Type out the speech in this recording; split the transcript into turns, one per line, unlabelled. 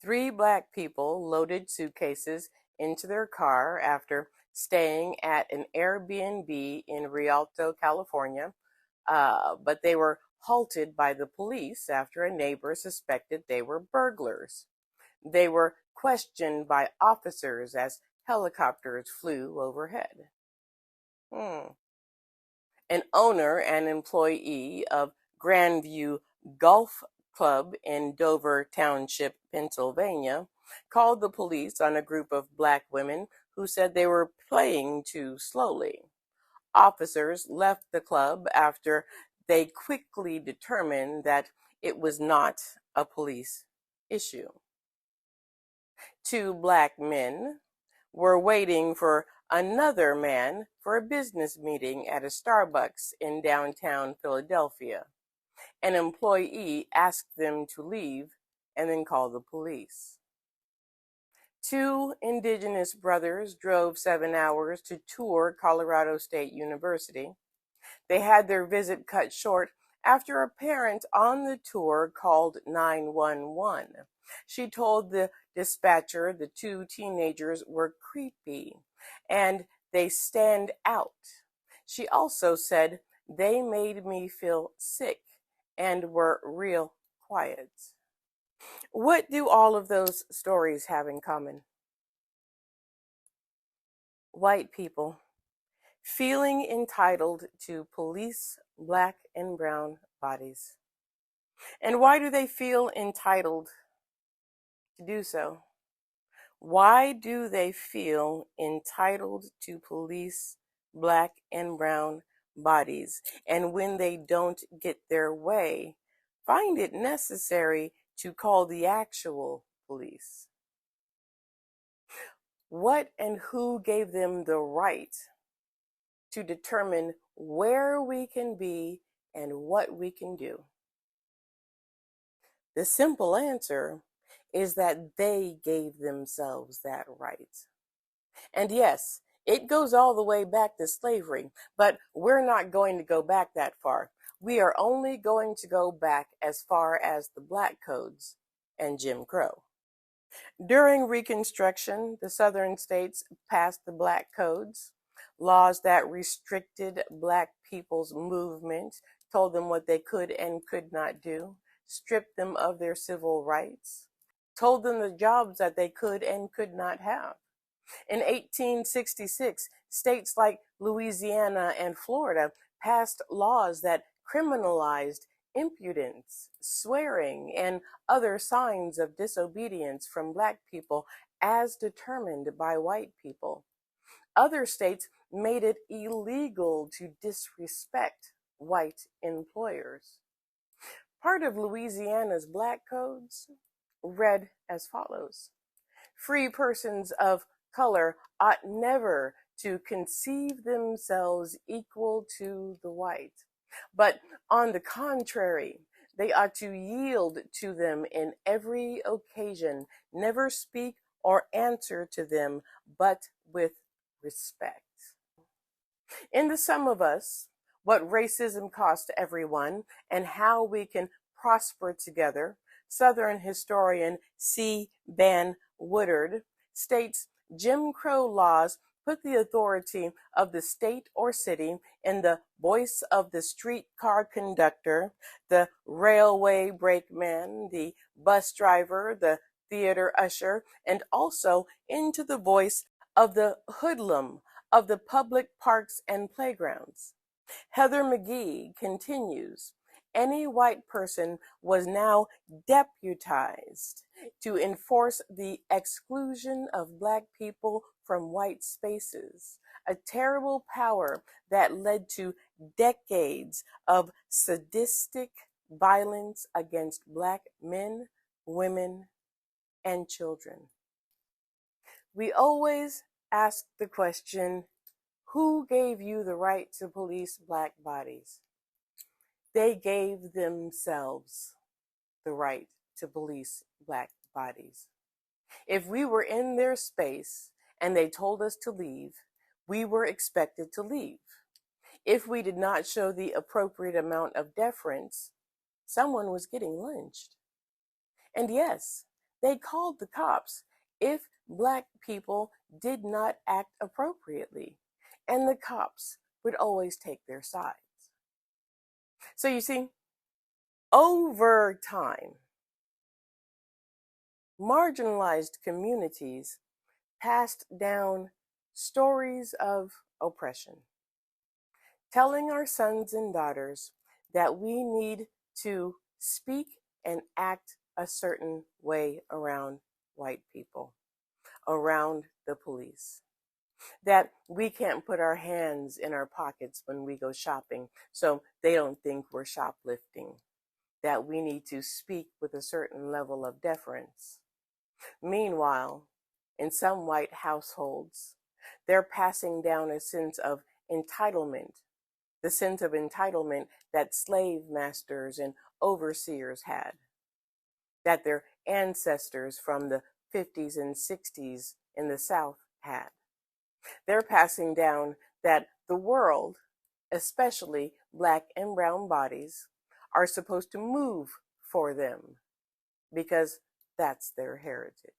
Three black people loaded suitcases into their car after staying at an Airbnb in Rialto, California, but they were halted by the police after a neighbor suspected they were burglars. They were questioned by officers as helicopters flew overhead. Hmm. An owner and employee of Grandview Golf Club in Dover Township, Pennsylvania, called the police on a group of black women who said they were playing too slowly. Officers left the club after they quickly determined that it was not a police issue. Two black men were waiting for another man for a business meeting at a Starbucks in downtown Philadelphia. An employee asked them to leave and then called the police. Two indigenous brothers drove 7 hours to tour Colorado State University. They had their visit cut short after a parent on the tour called 911. She told the dispatcher the two teenagers were creepy and they stand out. She also said they made me feel sick and were real quiet. What do all of those stories have in common? White people feeling entitled to police black and brown bodies. And why do they feel entitled to do so? Why do they feel entitled to police black and brown bodies? And when they don't get their way, find it necessary to call the actual police? What and who gave them the right to determine where we can be and what we can do? The simple answer is that they gave themselves that right. And yes, it goes all the way back to slavery, but we're not going to go back that far. We are only going to go back as far as the Black Codes and Jim Crow. During Reconstruction, the Southern states passed the Black Codes, laws that restricted Black people's movement, told them what they could and could not do, stripped them of their civil rights, told them the jobs that they could and could not have. In 1866, states like Louisiana and Florida passed laws that criminalized impudence, swearing, and other signs of disobedience from Black people as determined by white people. Other states made it illegal to disrespect white employers. Part of Louisiana's Black Codes read as follows: free persons of color ought never to conceive themselves equal to the white, but on the contrary, they ought to yield to them in every occasion, never speak or answer to them, but with respect. In The Sum of Us, What Racism Cost Everyone and How We Can Prosper Together, Southern historian C. Van Woodard states Jim Crow laws put the authority of the state or city in the voice of the streetcar conductor, the railway brakeman, the bus driver, the theater usher, and also into the voice of the hoodlum of the public parks and playgrounds. Heather McGee continues, any white person was now deputized to enforce the exclusion of Black people from white spaces, a terrible power that led to decades of sadistic violence against Black men, women, and children. We always ask the question, who gave you the right to police Black bodies? They gave themselves the right to police Black bodies. If we were in their space and they told us to leave, we were expected to leave. If we did not show the appropriate amount of deference, someone was getting lynched. And yes, they called the cops if black people did not act appropriately, and the cops would always take their sides. So you see, over time, marginalized communities passed down stories of oppression, telling our sons and daughters that we need to speak and act a certain way around white people, around the police, that we can't put our hands in our pockets when we go shopping so they don't think we're shoplifting, that we need to speak with a certain level of deference. Meanwhile, in some white households, they're passing down a sense of entitlement, the sense of entitlement that slave masters and overseers had, that their ancestors from the 50s and 60s in the South had. They're passing down that the world, especially black and brown bodies, are supposed to move for them because that's their heritage.